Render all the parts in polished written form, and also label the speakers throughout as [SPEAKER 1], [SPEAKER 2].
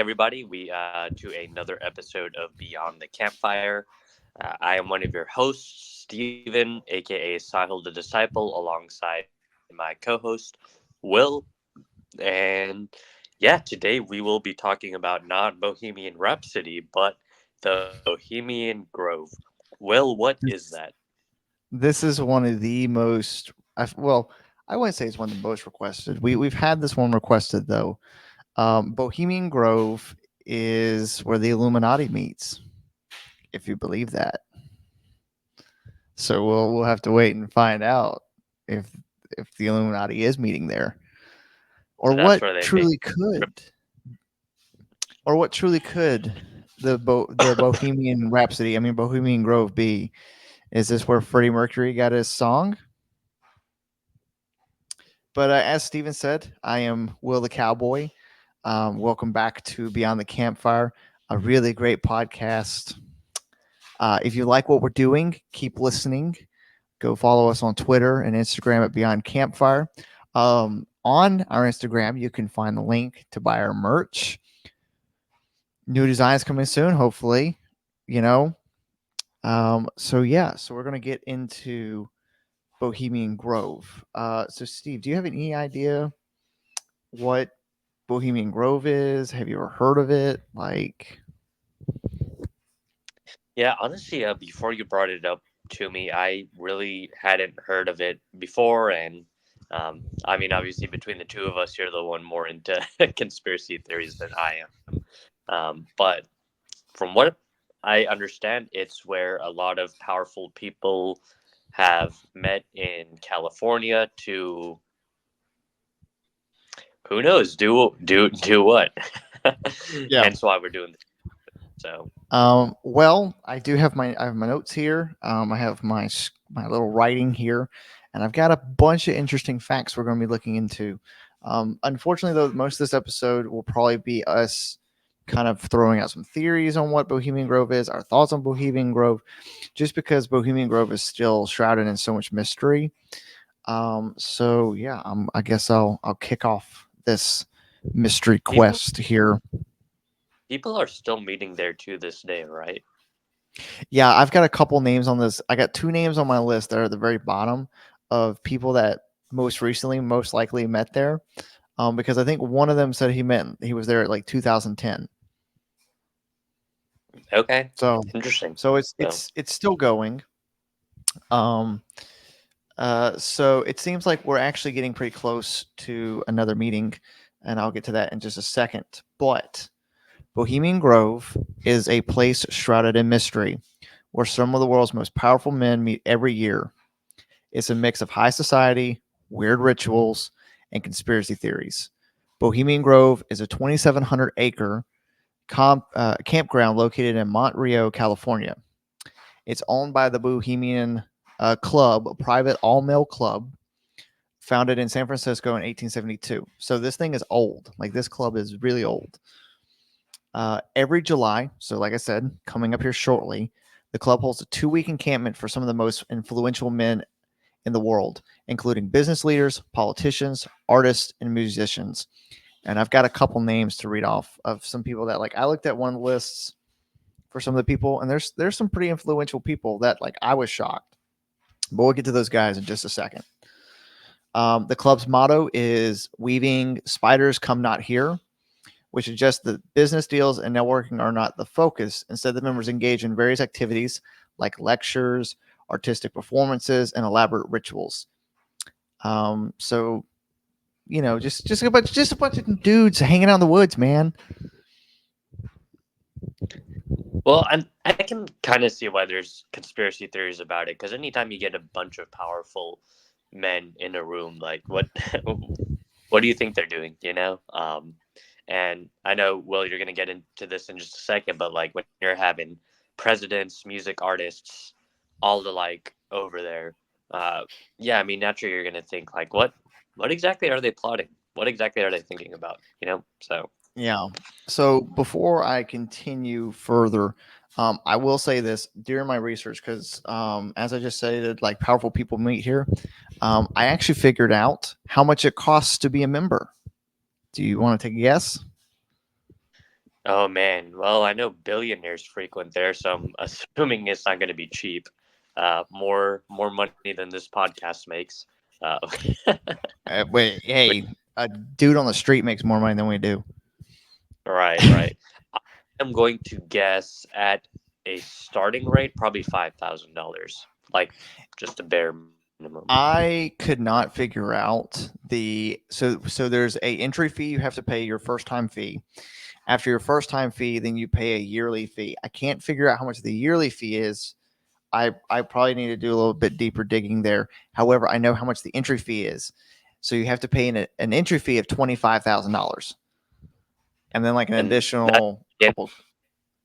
[SPEAKER 1] everybody. We to another episode of Beyond the Campfire. I am one of your hosts, Steven, aka Sahil the Disciple, alongside my co-host Will. And yeah, today we will be talking about not Bohemian Rhapsody, but the Bohemian Grove. Will, what is that?
[SPEAKER 2] This is one of the most well, I wouldn't say it's one of the most requested. We've had this one requested though. Bohemian Grove is where the Illuminati meets, if you believe that. So we'll have to wait and find out if the Illuminati is meeting there, or
[SPEAKER 1] So that's
[SPEAKER 2] what
[SPEAKER 1] where they make.
[SPEAKER 2] truly could, or what truly could the Bohemian Rhapsody, I mean Bohemian Grove, be. Is this where Freddie Mercury got his song? But as Steven said, I am Will the Cowboy. Welcome back to Beyond the Campfire, a really great podcast. If you like what we're doing, keep listening. Go follow us on Twitter and Instagram at Beyond Campfire. On our Instagram, you can find the link to buy our merch. New designs coming soon, hopefully. You know. So we're gonna get into Bohemian Grove. So Steve, do you have any idea what Bohemian Grove is? Have you ever heard of it? Like,
[SPEAKER 1] Yeah, honestly, before you brought it up to me, I really hadn't heard of it before, and I mean, obviously, between the two of us, you're the one more into conspiracy theories than I am. But from what I understand, it's where a lot of powerful people have met in California to, who knows, do what.
[SPEAKER 2] yeah.
[SPEAKER 1] Hence why we're doing this. So
[SPEAKER 2] Well, I have my notes here. I have my little writing here, and I've got a bunch of interesting facts we're going to be looking into. Unfortunately, though, most of this episode will probably be us kind of throwing out some theories on what Bohemian Grove is, our thoughts on Bohemian Grove, just because Bohemian Grove is still shrouded in so much mystery. So yeah, I guess I'll kick off this mystery
[SPEAKER 1] people
[SPEAKER 2] quest here.
[SPEAKER 1] people are still meeting there to this day, right?
[SPEAKER 2] Yeah, I've got a couple names on this. I got two names on my list that are at the very bottom of people that most recently, most likely met there. Because I think one of them said he was there at like 2010.
[SPEAKER 1] Okay,
[SPEAKER 2] So,
[SPEAKER 1] interesting.
[SPEAKER 2] so it's
[SPEAKER 1] So
[SPEAKER 2] it's it's still going. Um, so it seems like we're actually getting pretty close to another meeting, and I'll get to that in just a second. But Bohemian Grove is a place shrouded in mystery, where some of the world's most powerful men meet every year. It's a mix of high society, weird rituals, and conspiracy theories. Bohemian Grove is a 2,700 acre campground located in Monterey, California. It's owned by the Bohemian Club, a private all male club founded in San Francisco in 1872. So this thing is old. Like this club is really old. Every July, so like I said, coming up here shortly, the club holds a 2 week encampment for some of the most influential men in the world, including business leaders, politicians, artists, and musicians. And I've got a couple names to read off of some people that like I looked at one of the lists for some of the people, and there's some pretty influential people that like I was shocked. But we'll get to those guys in just a second. The club's motto is "Weaving spiders come not here," which suggests that business deals and networking are not the focus. Instead, the members engage in various activities like lectures, artistic performances, and elaborate rituals. So just a bunch of dudes hanging out in the woods, man.
[SPEAKER 1] well, I can kind of see why there's conspiracy theories about it because anytime you get a bunch of powerful men in a room, like what what do you think they're doing? And I know, Will, you're gonna get into this in just a second, but like when you're having presidents, music artists, all the like over there, yeah, I mean, naturally you're gonna think like, what exactly are they plotting? What exactly are they thinking about? So
[SPEAKER 2] Yeah. So before I continue further, I will say this during my research because, as I just stated, like powerful people meet here. I actually figured out how much it costs to be a member. Do you want to take a guess?
[SPEAKER 1] Oh man. Well, I know billionaires frequent there, so I'm assuming it's not going to be cheap. More money than this podcast makes. Uh,
[SPEAKER 2] Wait,
[SPEAKER 1] which,
[SPEAKER 2] hey, a dude on the street makes more money than we do.
[SPEAKER 1] right, right. I am going to guess at a starting rate, probably $5,000, like just a bare minimum.
[SPEAKER 2] I could not figure out so there's a entry fee you have to pay your first time fee. After your first time fee, then you pay a yearly fee. I can't figure out how much the yearly fee is. I probably need to do a little bit deeper digging there. However, I know how much the entry fee is. So you have to pay an entry fee of $25,000, and then like an
[SPEAKER 1] And that's
[SPEAKER 2] additional
[SPEAKER 1] in,
[SPEAKER 2] couple.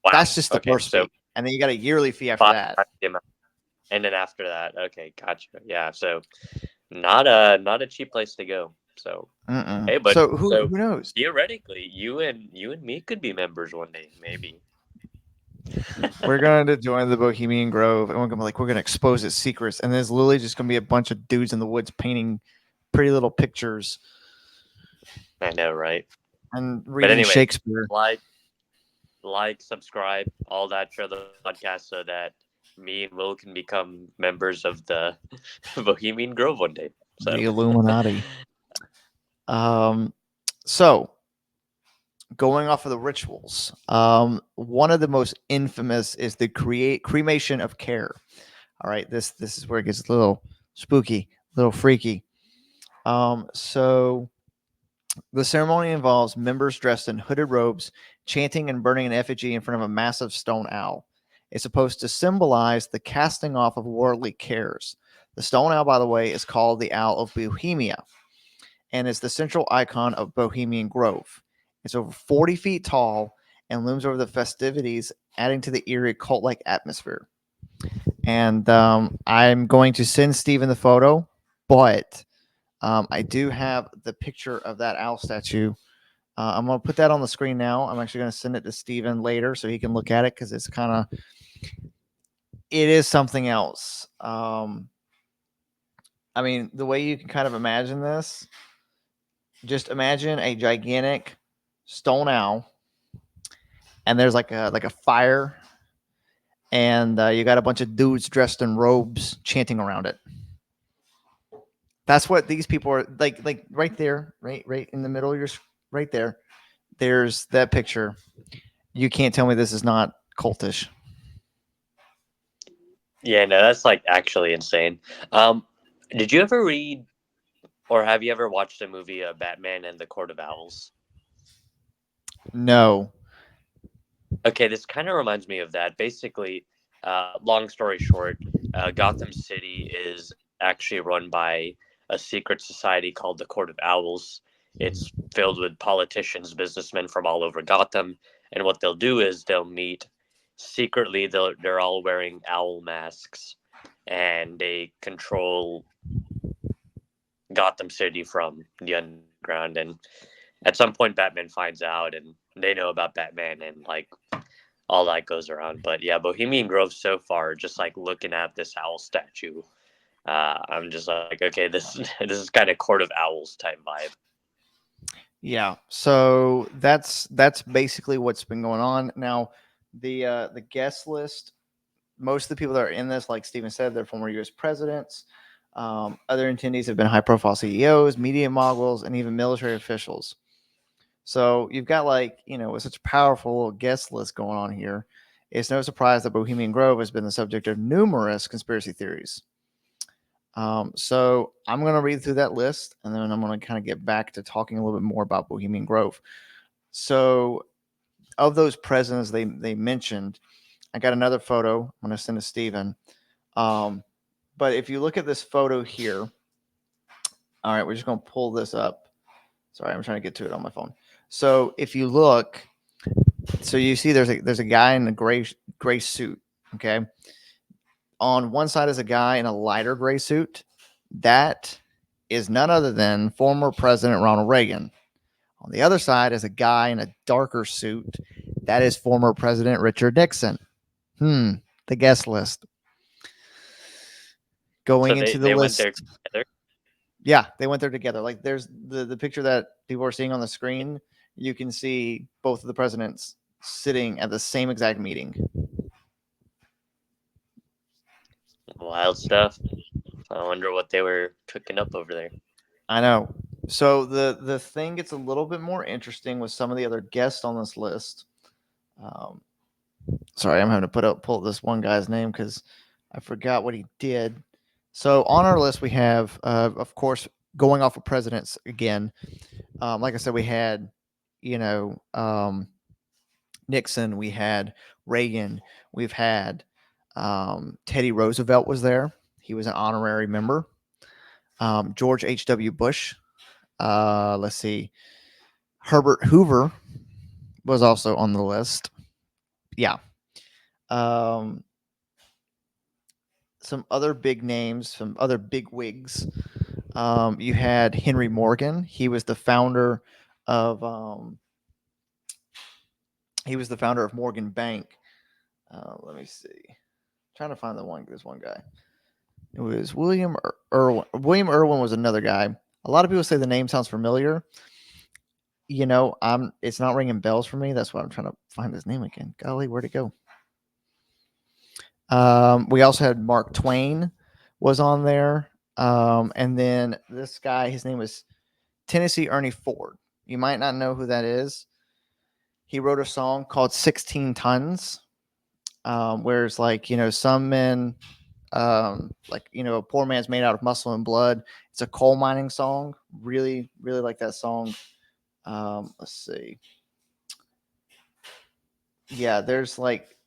[SPEAKER 1] wow.
[SPEAKER 2] That's just the
[SPEAKER 1] Okay,
[SPEAKER 2] first
[SPEAKER 1] so
[SPEAKER 2] fee, and then you got a yearly fee after
[SPEAKER 1] five
[SPEAKER 2] that.
[SPEAKER 1] times the amount, and then after that, okay, gotcha. Yeah, so not a cheap place to go. So
[SPEAKER 2] Mm-mm.
[SPEAKER 1] hey, but
[SPEAKER 2] So who
[SPEAKER 1] so
[SPEAKER 2] who knows?
[SPEAKER 1] theoretically, you and me could be members one day, maybe.
[SPEAKER 2] We're going to join the Bohemian Grove, and we're gonna expose its secrets, and there's literally just gonna be a bunch of dudes in the woods painting pretty little pictures
[SPEAKER 1] I know, right?
[SPEAKER 2] and
[SPEAKER 1] But
[SPEAKER 2] reading
[SPEAKER 1] anyway,
[SPEAKER 2] Shakespeare.
[SPEAKER 1] like subscribe, all that, share the podcast so that me and Will can become members of the Bohemian Grove one day. So
[SPEAKER 2] The Illuminati. Um, so going off of the rituals, one of the most infamous is the cremation of care. All right, this is where it gets a little spooky, a little freaky. So the ceremony involves members dressed in hooded robes, chanting and burning an effigy in front of a massive stone owl. It's supposed to symbolize the casting off of worldly cares. The stone owl, by the way, is called the Owl of Bohemia and is the central icon of Bohemian Grove. It's over 40 feet tall and looms over the festivities, adding to the eerie cult like atmosphere. And I'm going to send Steven the photo, but I do have the picture of that owl statue. I'm going to put that on the screen now. I'm actually going to send it to Steven later so he can look at it because it is something else. I mean, the way you can kind of imagine this, just imagine a gigantic stone owl, and there's like a fire, and you got a bunch of dudes dressed in robes chanting around it. That's what these people are like right there, right in the middle of your right there. There's that picture. You can't tell me this is not cultish.
[SPEAKER 1] yeah, no, that's like actually insane. Um, did you ever read or have you ever watched the movie Batman and the Court of Owls?
[SPEAKER 2] No.
[SPEAKER 1] Okay, this kind of reminds me of that. Basically, long story short, Gotham City is actually run by a secret society called the Court of Owls. It's filled with politicians, businessmen from all over Gotham, and what they'll do is they'll meet secretly. They're all wearing owl masks, and they control Gotham City from the underground. And at some point, Batman finds out, and they know about Batman, and like all that goes around. But yeah, Bohemian Grove so far, just like looking at this owl statue, I'm just like, okay, this this is kind of Court of Owls type vibe.
[SPEAKER 2] Yeah. So that's basically what's been going on. Now, the guest list, most of the people that are in this, like Steven said, they're former US presidents. Other attendees have been high profile CEOs, media moguls, and even military officials. So you've got with such a powerful guest list going on here, it's no surprise that Bohemian Grove has been the subject of numerous conspiracy theories. So I'm going to read through that list, and then I'm going to kind of get back to talking a little bit more about Bohemian Grove. So of those presidents they mentioned, I got another photo I'm going to send to Steven. But if you look at this photo here, all right, we're just going to pull this up. Sorry, I'm trying to get to it on my phone. So if you look, so you see there's a guy in a gray suit. Okay, on one side is a guy in a lighter gray suit. That is none other than former President Ronald Reagan. On the other side is a guy in a darker suit. That is former President Richard Nixon. The guest list.
[SPEAKER 1] So
[SPEAKER 2] Going
[SPEAKER 1] they
[SPEAKER 2] into the
[SPEAKER 1] they went
[SPEAKER 2] list.
[SPEAKER 1] there together.
[SPEAKER 2] Yeah, they went there together. There's the picture that people are seeing on the screen. You can see both of the presidents sitting at the same exact meeting.
[SPEAKER 1] Wild stuff. I wonder what they were cooking up over there.
[SPEAKER 2] I know. So the thing gets a little bit more interesting with some of the other guests on this list. Um, sorry, I'm having to pull up this one guy's name because I forgot what he did. So on our list we have, of course, going off of presidents again. Like I said, we had, you know, Nixon, we had Reagan, we've had Teddy Roosevelt was there. He was an honorary member. George H.W. Bush. Let's see. Herbert Hoover was also on the list. Yeah. Um, some other big names, some other big wigs. You had Henry Morgan. He was the founder of Morgan Bank. Let me see. Trying to find this one guy. It was William Irwin. William Irwin was another guy. A lot of people say the name sounds familiar. It's not ringing bells for me. That's why I'm trying to find his name again. Golly, where'd it go? We also had Mark Twain was on there. And then this guy, his name was Tennessee Ernie Ford. You might not know who that is. He wrote a song called 16 Tons, where it's like, some men, a poor man's made out of muscle and blood. It's a coal mining song. Really, really like that song. Let's see. Yeah, there's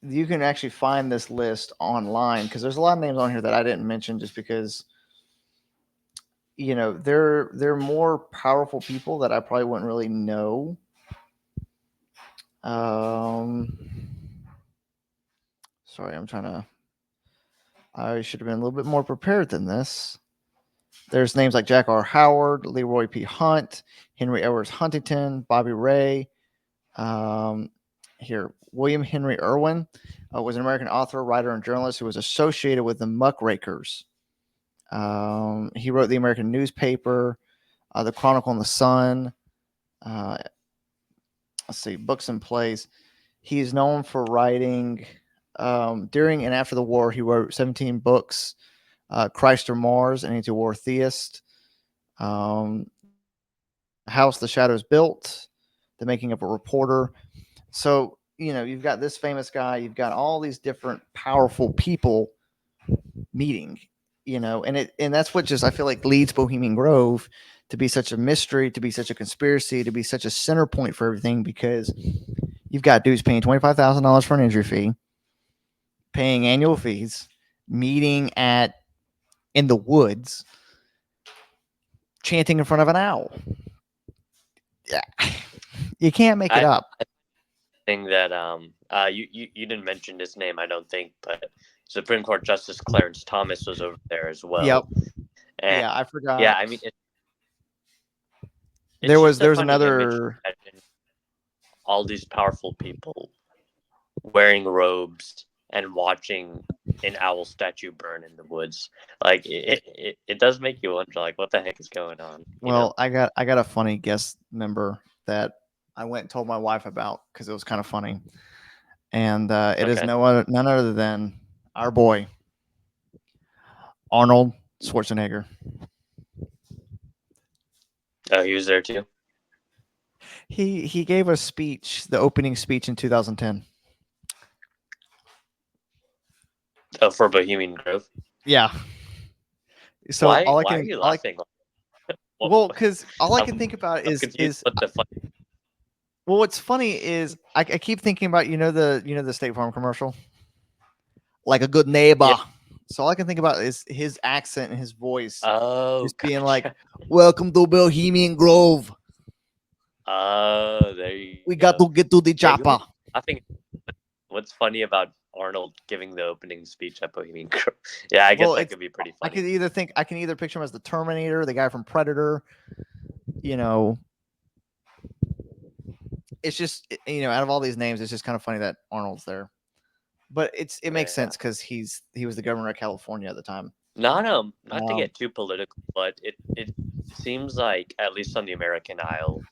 [SPEAKER 2] you can actually find this list online because there's a lot of names on here that I didn't mention just because they're more powerful people that I probably wouldn't really know. Sorry, I should have been a little bit more prepared than this. There's names like Jack R. Howard, Leroy P. Hunt, Henry Edwards Huntington, Bobby Ray. William Henry Irwin was an American author, writer, and journalist who was associated with the Muckrakers. He wrote the American newspaper, the Chronicle and the Sun. Let's see, books and plays. He's known for writing during and after the war. He wrote 17 books. Christ or Mars, an anti-war theist. House the Shadows Built, The Making of a Reporter. So, you've got this famous guy, you've got all these different powerful people meeting, and that's what just I feel like leads Bohemian Grove to be such a mystery, to be such a conspiracy, to be such a center point for everything, because you've got dudes paying $25,000 for an entry fee, paying annual fees, meeting in the woods, chanting in front of an owl. Yeah. You can't make it up.
[SPEAKER 1] I think that you didn't mention his name, I don't think, but Supreme Court Justice Clarence Thomas was over there as well.
[SPEAKER 2] Yep.
[SPEAKER 1] And
[SPEAKER 2] yeah, I forgot.
[SPEAKER 1] Yeah, I mean,
[SPEAKER 2] there's another
[SPEAKER 1] all these powerful people wearing robes and watching an owl statue burn in the woods. Like it does make you wonder, like, what the heck is going on?
[SPEAKER 2] Well, I got a funny guest member that I went and told my wife about because it was kind of funny, and it is none other than our boy Arnold Schwarzenegger.
[SPEAKER 1] Oh, he was there too.
[SPEAKER 2] He gave a speech, the opening speech in 2010.
[SPEAKER 1] Oh, for Bohemian Grove.
[SPEAKER 2] Yeah. So
[SPEAKER 1] why are you laughing?
[SPEAKER 2] Well, because all I can think about is
[SPEAKER 1] what the fuck?
[SPEAKER 2] Well, what's funny is I keep thinking about the State Farm commercial, like a good neighbor. Yeah. So all I can think about is his accent and his voice.
[SPEAKER 1] Oh,
[SPEAKER 2] just being like, "Welcome to Bohemian Grove."
[SPEAKER 1] Oh, there you
[SPEAKER 2] We got to get to the chopper.
[SPEAKER 1] I think what's funny about Arnold giving the opening speech at Bohemian Grove. Yeah, I guess that could be pretty funny.
[SPEAKER 2] I can either picture him as the Terminator, the guy from Predator. It's just out of all these names, it's just kind of funny that Arnold's there. But it makes sense because he was the governor of California at the time.
[SPEAKER 1] Not to get too political, but it seems like, at least on the American Isle,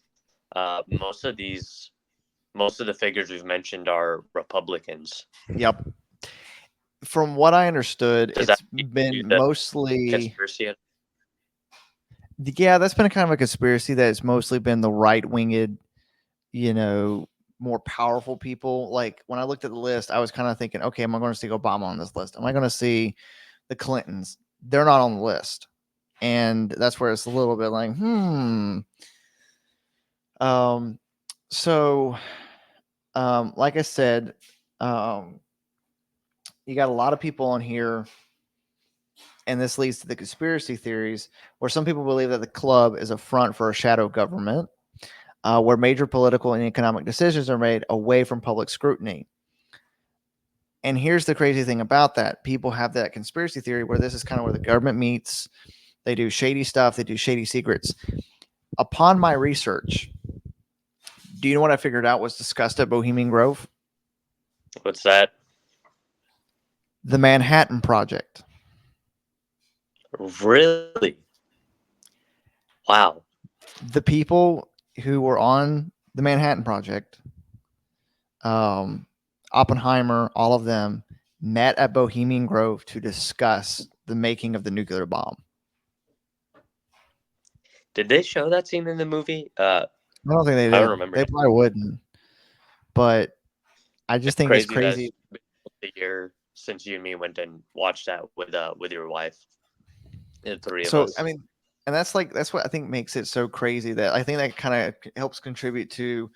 [SPEAKER 1] most of these most of the figures we've mentioned are Republicans.
[SPEAKER 2] Yep. From what I understood,
[SPEAKER 1] Does that
[SPEAKER 2] it's
[SPEAKER 1] lead
[SPEAKER 2] been
[SPEAKER 1] to the
[SPEAKER 2] mostly,
[SPEAKER 1] conspiracy?
[SPEAKER 2] yeah, that's been kind of a conspiracy that it's mostly been the right winged, you know, more powerful people. Like when I looked at the list, I was kind of thinking, okay, am I going to see Obama on this list? Am I going to see the Clintons? They're not on the list. And that's where it's a little bit like, Um, so, like I said, um, you got a lot of people on here, and this leads to the conspiracy theories, where some people believe that the club is a front for a shadow government, where major political and economic decisions are made away from public scrutiny. And here's the crazy thing about that: people have that conspiracy theory where this is kind of where the government meets. They do shady stuff. They do shady secrets. Upon my research, do you know what I figured out was discussed at Bohemian Grove?
[SPEAKER 1] What's that?
[SPEAKER 2] The Manhattan Project.
[SPEAKER 1] Really? Wow.
[SPEAKER 2] The people who were on the Manhattan Project, um, Oppenheimer, all of them met at Bohemian Grove to discuss the making of the nuclear bomb.
[SPEAKER 1] Did they show that scene in the movie?
[SPEAKER 2] I don't think they
[SPEAKER 1] I don't
[SPEAKER 2] did.
[SPEAKER 1] remember
[SPEAKER 2] They
[SPEAKER 1] that.
[SPEAKER 2] probably wouldn't. But I just
[SPEAKER 1] It's
[SPEAKER 2] think it's
[SPEAKER 1] crazy that it's
[SPEAKER 2] crazy.
[SPEAKER 1] been a year since you and me went and watched that with your wife. The three of
[SPEAKER 2] So I
[SPEAKER 1] us.
[SPEAKER 2] mean, and that's what I think makes it so crazy, that I think that kind of helps contribute to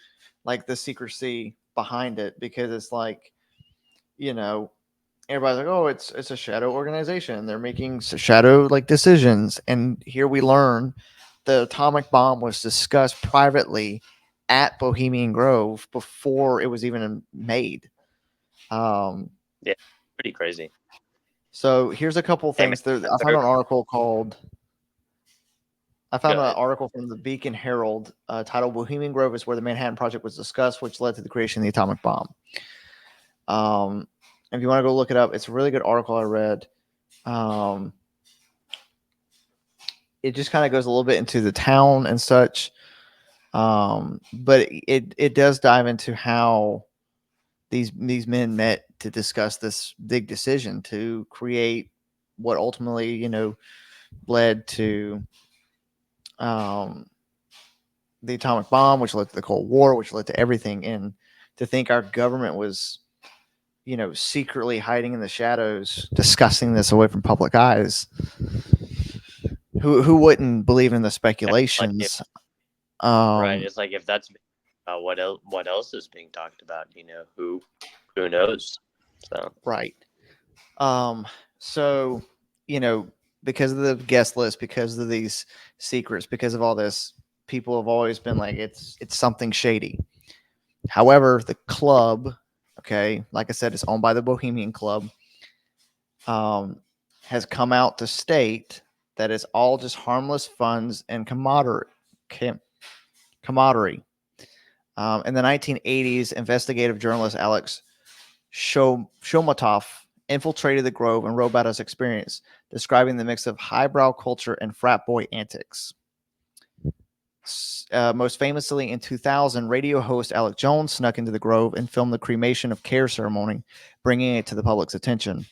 [SPEAKER 2] like the secrecy behind it, because it's like, you know, everybody's like, oh, it's a shadow organization. They're making shadow like decisions, and here we learn the atomic bomb was discussed privately at Bohemian Grove before it was even made. Um,
[SPEAKER 1] Yeah, pretty crazy.
[SPEAKER 2] so here's a couple
[SPEAKER 1] Hey man,
[SPEAKER 2] things. There,
[SPEAKER 1] I
[SPEAKER 2] I found
[SPEAKER 1] better
[SPEAKER 2] an article called. I
[SPEAKER 1] go
[SPEAKER 2] found an
[SPEAKER 1] ahead.
[SPEAKER 2] article from the Beacon Herald titled "Bohemian Grove is where the Manhattan Project was discussed, which led to the creation of the atomic bomb." Um, if you want to go look it up, it's a really good article I read. Um, it just kind of goes a little bit into the town and such. But it does dive into how these men met to discuss this big decision to create what ultimately, led to um, the atomic bomb, which led to the Cold War, which led to everything. And to think our government was, secretly hiding in the shadows, discussing this away from public eyes. Who wouldn't believe in the
[SPEAKER 1] Like if
[SPEAKER 2] speculations?
[SPEAKER 1] right,
[SPEAKER 2] Um,
[SPEAKER 1] it's like if that's what else is being talked about? Who knows? So
[SPEAKER 2] right. Um, so, you know, because of the guest list, because of these secrets, because of all this, people have always been like, it's something shady. However, the club, okay, like I said, it's owned by the Bohemian Club, um, has come out to state that it's all just harmless funds and camaraderie. In the 1980s, investigative journalist Alex Shomatoff infiltrated the Grove and wrote about his experience, describing the mix of highbrow culture and frat boy antics. Most famously, in 2000, radio host Alec Jones snuck into the Grove and filmed the cremation of care ceremony, bringing it to the public's attention.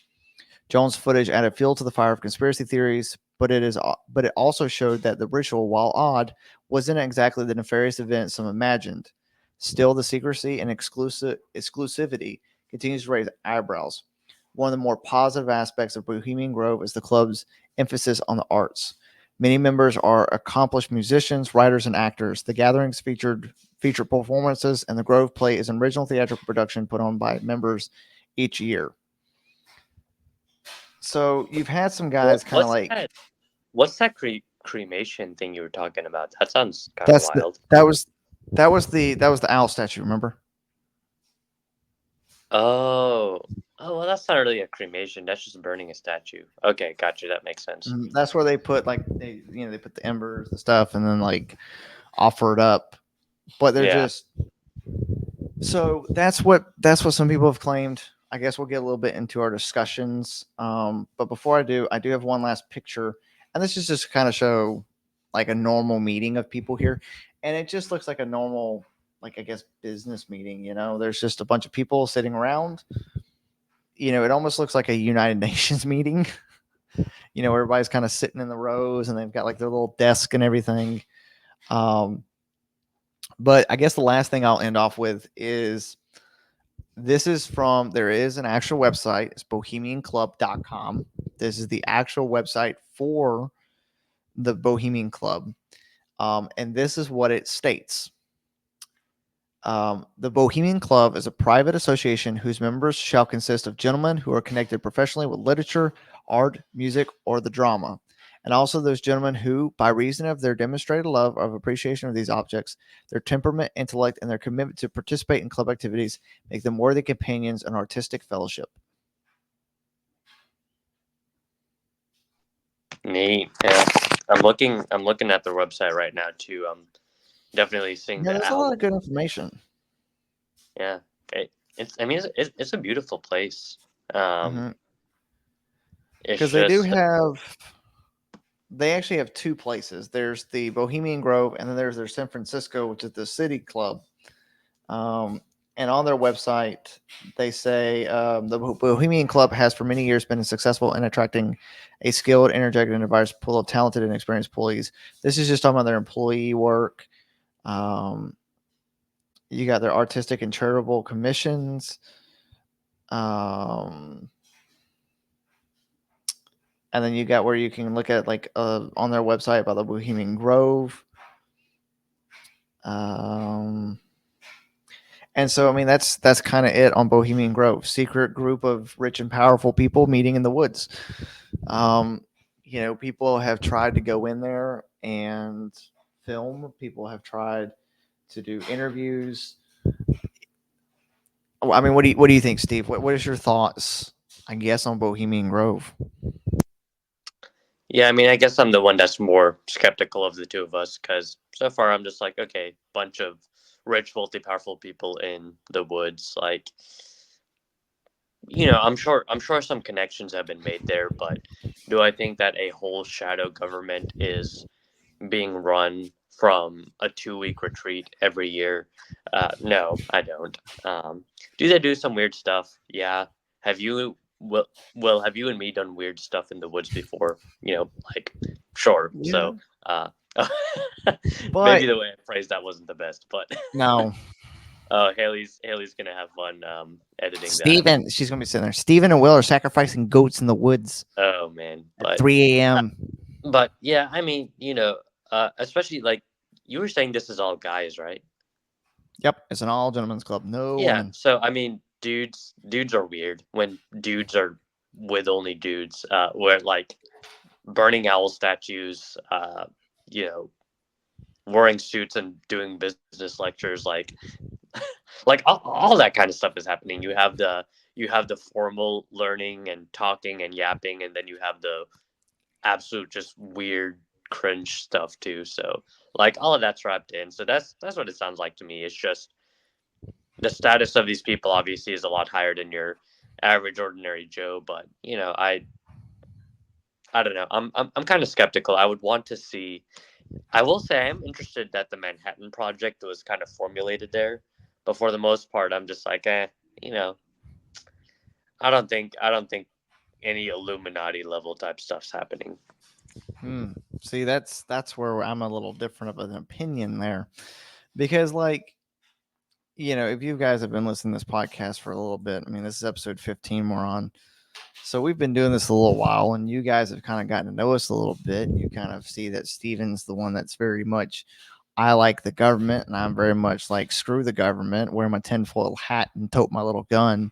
[SPEAKER 2] Jones' footage added fuel to the fire of conspiracy theories, but it also showed that the ritual, while odd, wasn't exactly the nefarious event some imagined. Still, the secrecy and exclusivity continues to raise eyebrows. One of the more positive aspects of Bohemian Grove is the club's emphasis on the arts. Many members are accomplished musicians, writers, and actors. The gatherings featured performances, and the Grove play is an original theatrical production put on by members each year. So you've had some
[SPEAKER 1] what
[SPEAKER 2] guys kind of
[SPEAKER 1] what's
[SPEAKER 2] like
[SPEAKER 1] that? What's that cremation thing you were talking about? That sounds kind of
[SPEAKER 2] that's the
[SPEAKER 1] wild.
[SPEAKER 2] that was the owl statue. Remember?
[SPEAKER 1] Oh, oh well, that's not really a cremation. That's just burning a statue. Okay, gotcha. That makes sense.
[SPEAKER 2] That's where they put like they put the embers and stuff, and then like offer it up. But they're
[SPEAKER 1] Yeah.
[SPEAKER 2] just so that's what some people have claimed. I guess we'll get a little bit into our discussions. But before I do have one last picture, and this is just kind of show like a normal meeting of people here, and it just looks like a normal. like I guess business meeting. There's just a bunch of people sitting around. It almost looks like a United Nations meeting. Everybody's kind of sitting in the rows and they've got like their little desk and everything. Um, but I guess the last thing I'll end off with is there is an actual website. It's bohemianclub.com. This is the actual website for the Bohemian Club. And this is what it states. The Bohemian Club is a private association whose members shall consist of gentlemen who are connected professionally with literature, art, music, or the drama, and also those gentlemen who, by reason of their demonstrated love of appreciation of these objects, their temperament, intellect, and their commitment to participate in club activities, make them worthy companions in artistic fellowship.
[SPEAKER 1] Neat. Yeah. I'm looking at their website right now too. Definitely seeing
[SPEAKER 2] Yeah,
[SPEAKER 1] the
[SPEAKER 2] there's a lot of
[SPEAKER 1] owl.
[SPEAKER 2] good information.
[SPEAKER 1] Yeah. It's I mean it's a beautiful place. Um it's
[SPEAKER 2] Because
[SPEAKER 1] just
[SPEAKER 2] they actually have two places. There's the Bohemian Grove, and then there's their San Francisco, which is the City Club. Um, and on their website, they say the Bohemian Club has for many years been successful in attracting a skilled, energetic, and diverse pool of talented and experienced employees. This is just talking about their employee work. Um, you got their artistic and charitable commissions. Um, and then you got where you can look at like on their website about the Bohemian Grove. Um, And so, I mean, that's kind of it on Bohemian Grove. Secret group of rich and powerful people meeting in the woods. Um, people have tried to go in there and film. People have tried to do interviews. I mean, what do you think, Steve? What is your thoughts? I guess on Bohemian Grove.
[SPEAKER 1] yeah, I mean I guess I'm the one that's more skeptical of the two of us cuz so far I'm just like okay, bunch of rich, wealthy, powerful people in the woods like I'm sure some connections have been made there, but do I think that a whole shadow government is being run from a 2 week retreat every year? No, I don't. Do they do some weird stuff? Yeah. Have you well have you and me done weird stuff in the woods before? Like sure.
[SPEAKER 2] Yeah,
[SPEAKER 1] So maybe
[SPEAKER 2] but
[SPEAKER 1] the way I phrased that wasn't the best, but
[SPEAKER 2] no,
[SPEAKER 1] Haley's gonna have fun editing that.
[SPEAKER 2] Steven, she's gonna be sitting there. Steven and Will are sacrificing goats in the woods
[SPEAKER 1] Oh man,
[SPEAKER 2] at 3 a.m.
[SPEAKER 1] but yeah, I mean, especially like you were saying, this is all guys, right?
[SPEAKER 2] Yep, it's an all gentlemen's club, no
[SPEAKER 1] Yeah.
[SPEAKER 2] women.
[SPEAKER 1] So I mean, dudes are weird when dudes are with only dudes. Where like burning owl statues, you know, wearing suits and doing business lectures, like all that kind of stuff is happening. You have the formal learning and talking and yapping, and then you have the absolute just weird cringe stuff too. So like all of that's wrapped in. So that's what it sounds like to me. It's just the status of these people obviously is a lot higher than your average ordinary Joe. But I don't know. I'm kind of skeptical. I would want to see. I will say I'm interested that the Manhattan Project was kind of formulated there, but for the most part, I'm just like, you know, I don't think any Illuminati level type stuff's happening.
[SPEAKER 2] Hmm. See, that's where I'm a little different of an opinion there, because like if you guys have been listening to this podcast for a little bit, I mean, this is episode 15 we're on, so we've been doing this a little while, and you guys have kind of gotten to know us a little bit. And you kind of see that Steven's the one that's very much I like the government, and I'm very much like screw the government, wear my tinfoil hat and tote my little gun.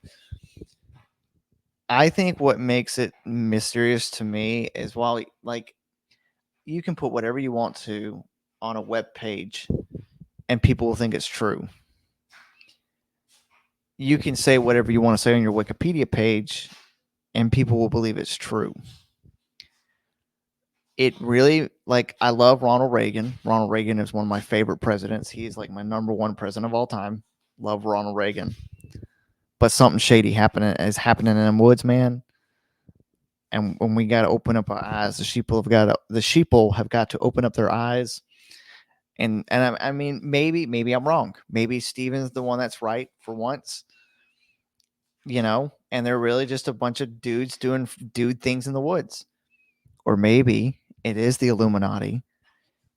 [SPEAKER 2] I think what makes it mysterious to me is while like you can put whatever you want to on a web page and people will think it's true. You can say whatever you want to say on your Wikipedia page and people will believe it's true. It really, like, I love Ronald Reagan. Ronald Reagan is one of my favorite presidents. He's like my number one president of all time. Love Ronald Reagan. But something shady happening in the woods, man. And when we got to open up our eyes, the sheeple have got to open up their eyes I mean, maybe I'm wrong. Maybe Steven's the one that's right for once, and they're really just a bunch of dudes doing dude things in the woods. Or maybe it is the Illuminati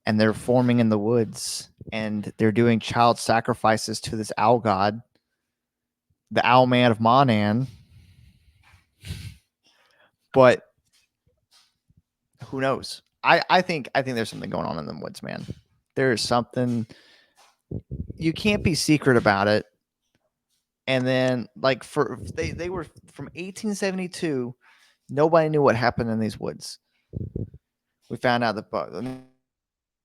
[SPEAKER 2] and they're forming in the woods and they're doing child sacrifices to this owl god, the owl man of Monan. But who knows? I think there's something going on in the woods, man. There is something. You can't be secret about it. And then, like, they were from 1872. Nobody knew what happened in these woods. We found out that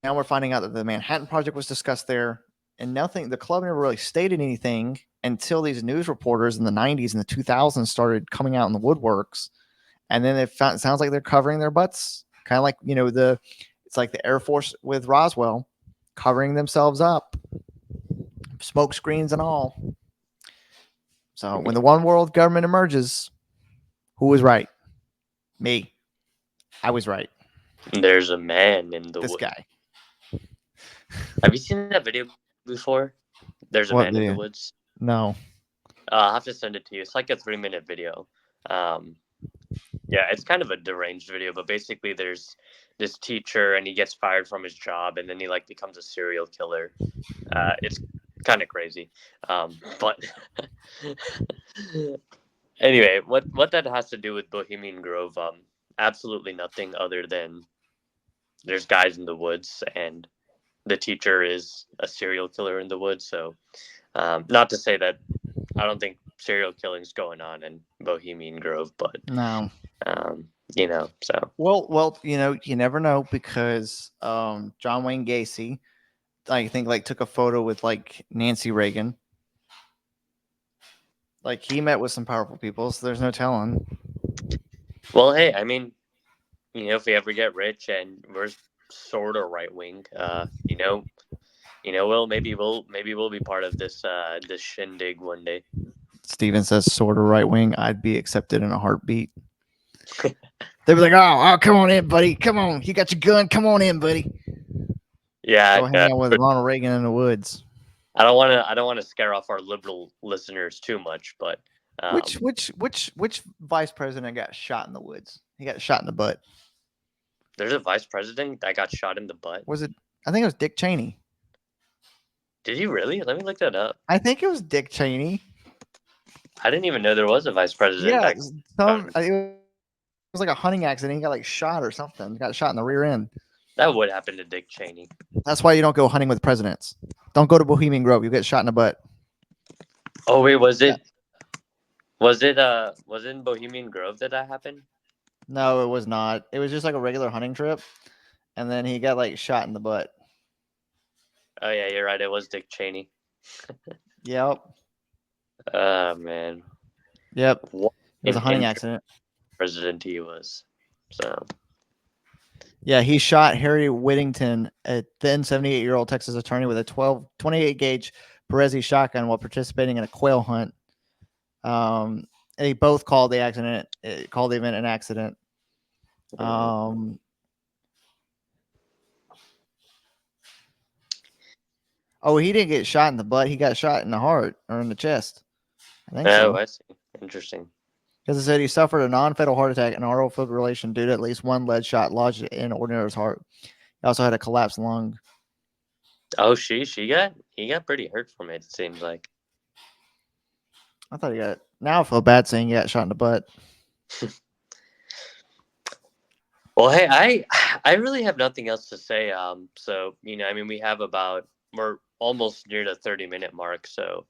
[SPEAKER 2] now we're finding out that the Manhattan Project was discussed there, and nothing. The club never really stated anything until these news reporters in the 90s and the 2000s started coming out in the woodworks, and then it sounds like they're covering their butts, kind of like it's like the Air Force with Roswell, covering themselves up, smoke screens and all. So when the one world government emerges, who was right? Me. I was right.
[SPEAKER 1] There's a man in the
[SPEAKER 2] This
[SPEAKER 1] wood.
[SPEAKER 2] guy.
[SPEAKER 1] Have you seen that video before? There's a man in
[SPEAKER 2] What
[SPEAKER 1] the
[SPEAKER 2] video?
[SPEAKER 1] woods.
[SPEAKER 2] No.
[SPEAKER 1] I'll have to send it to you. It's like a 3-minute video. Um, yeah, it's kind of a deranged video, but basically there's this teacher and he gets fired from his job and then he like becomes a serial killer. It's kind of crazy. But anyway, what that has to do with Bohemian Grove? Absolutely nothing other than there's guys in the woods and the teacher is a serial killer in the woods. So, not to say that I don't think serial killing's going on in Bohemian Grove, but
[SPEAKER 2] No.
[SPEAKER 1] So
[SPEAKER 2] Well, you never know because John Wayne Gacy, I think, like took a photo with like Nancy Reagan. Like he met with some powerful people, so there's no telling.
[SPEAKER 1] well, hey, I mean, if we ever get rich and we're sort of right wing, well, maybe we'll be part of this shindig one day.
[SPEAKER 2] Steven says sort of right wing. I'd be accepted in a heartbeat. They'd be like, "Oh, come on in, buddy. Come on, you got your gun. Come on in, buddy.
[SPEAKER 1] Yeah,
[SPEAKER 2] Go hang out with Ronald Reagan in the woods."
[SPEAKER 1] I don't want to scare off our liberal listeners too much, but
[SPEAKER 2] Which vice president got shot in the woods? He got shot in the butt.
[SPEAKER 1] there's a vice president that got shot in the butt.
[SPEAKER 2] Was it? I think it was Dick Cheney.
[SPEAKER 1] Did he really? Let me look that up.
[SPEAKER 2] I think it was Dick Cheney.
[SPEAKER 1] I didn't even know there was a vice president.
[SPEAKER 2] Yeah, it was like a hunting accident. He got like shot or something. He got shot in the rear end.
[SPEAKER 1] That would happen to Dick Cheney.
[SPEAKER 2] That's why you don't go hunting with presidents. Don't go to Bohemian Grove. You get shot in the butt.
[SPEAKER 1] Oh wait, was it in Bohemian Grove that happened?
[SPEAKER 2] No, it was not. It was just like a regular hunting trip, and then he got like shot in the butt.
[SPEAKER 1] Oh yeah, you're right. It was Dick Cheney.
[SPEAKER 2] Yep.
[SPEAKER 1] Oh man.
[SPEAKER 2] Yep.
[SPEAKER 1] What
[SPEAKER 2] It was a hunting
[SPEAKER 1] an
[SPEAKER 2] accident.
[SPEAKER 1] president he was. So
[SPEAKER 2] Yeah, he shot Harry Whittington, a then 78-year-old Texas attorney, with a 28 gauge Perez shotgun while participating in a quail hunt. They both called the event an accident. Oh, he didn't get shot in the butt. He got shot in the heart or in the chest. I think so.
[SPEAKER 1] I see. Interesting.
[SPEAKER 2] Because it said he suffered a non-fatal heart attack and oral fibrillation due to at least one lead shot lodged in ordinary's heart. He also had a collapsed lung.
[SPEAKER 1] Oh, he got pretty hurt from it. It seems like.
[SPEAKER 2] I thought he got. Now I feel bad saying he got shot in the butt.
[SPEAKER 1] Well, hey, I really have nothing else to say. So we're almost near the 30-minute mark. So,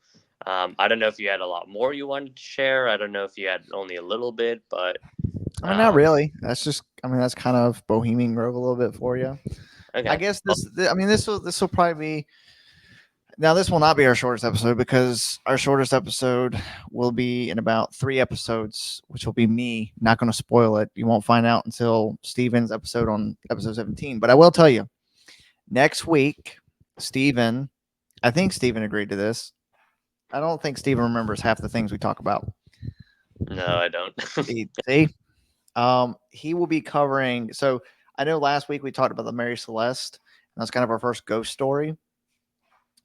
[SPEAKER 1] I don't know if you had a lot more you wanted to share. I don't know if you had only a little bit, but
[SPEAKER 2] I mean, not really. That's kind of Bohemian Grove a little bit for you.
[SPEAKER 1] okay.
[SPEAKER 2] I guess this will probably be. Now, this will not be our shortest episode because our shortest episode will be in about 3 episodes, which will be me. Not going to spoil it. You won't find out until Steven's episode on episode 17. But I will tell you, next week, I think Steven agreed to this. I don't think Steven remembers half the things we talk about.
[SPEAKER 1] No, I don't.
[SPEAKER 2] See? He will be covering. So I know last week we talked about the Mary Celeste. That's kind of our first ghost story.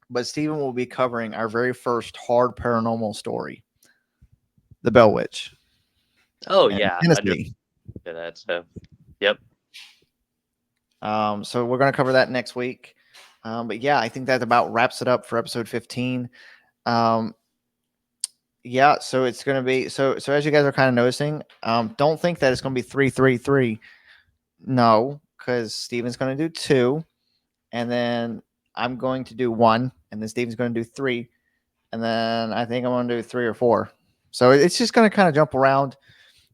[SPEAKER 2] But Steven will be covering our very first hard paranormal story, the Bell Witch
[SPEAKER 1] Oh
[SPEAKER 2] in
[SPEAKER 1] yeah, I just
[SPEAKER 2] Tennessee.
[SPEAKER 1] did that. So, yep.
[SPEAKER 2] So we're going to cover that next week. But yeah, I think that about wraps it up for episode 15. Um, yeah, so it's going to be so as you guys are kind of noticing, don't think that it's going to be 333. No, because Steven's going to do two, and then I'm going to do one, and then Steven's going to do three, and then I think I'm going to do three or four. So it's just going to kind of jump around.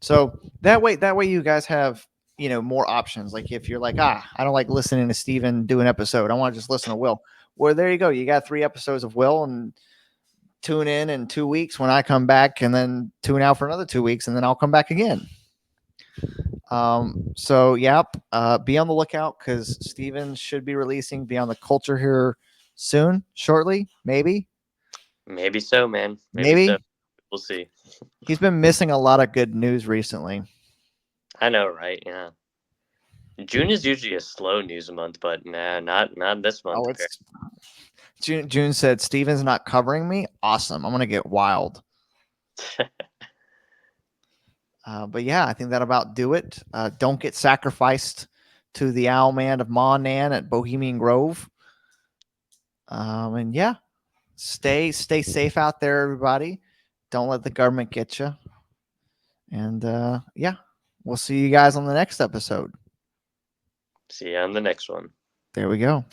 [SPEAKER 2] So that way you guys have more options. Like if you're like, I don't like listening to Steven do an episode, I want to just listen to Will. Well, there you go. You got 3 episodes of Will, and tune in 2 weeks when I come back, and then tune out for another 2 weeks, and then I'll come back again. So yep, be on the lookout because Steven should be releasing Beyond the Culture here soon, shortly, maybe.
[SPEAKER 1] Maybe so, man. Maybe so.
[SPEAKER 2] Maybe.
[SPEAKER 1] We'll see.
[SPEAKER 2] He's been missing a lot of good news recently.
[SPEAKER 1] I know, right? Yeah. June is usually a slow news month, but nah, not this month.
[SPEAKER 2] Oh,
[SPEAKER 1] Apparently.
[SPEAKER 2] it's June said Steven's not covering me. Awesome. I'm gonna get wild. But yeah, I think that about do it. Don't get sacrificed to the owl man of Monan at Bohemian Grove. And yeah, stay safe out there, everybody. Don't let the government get you. And yeah, we'll see you guys on the next episode.
[SPEAKER 1] See you on the next one.
[SPEAKER 2] There we go.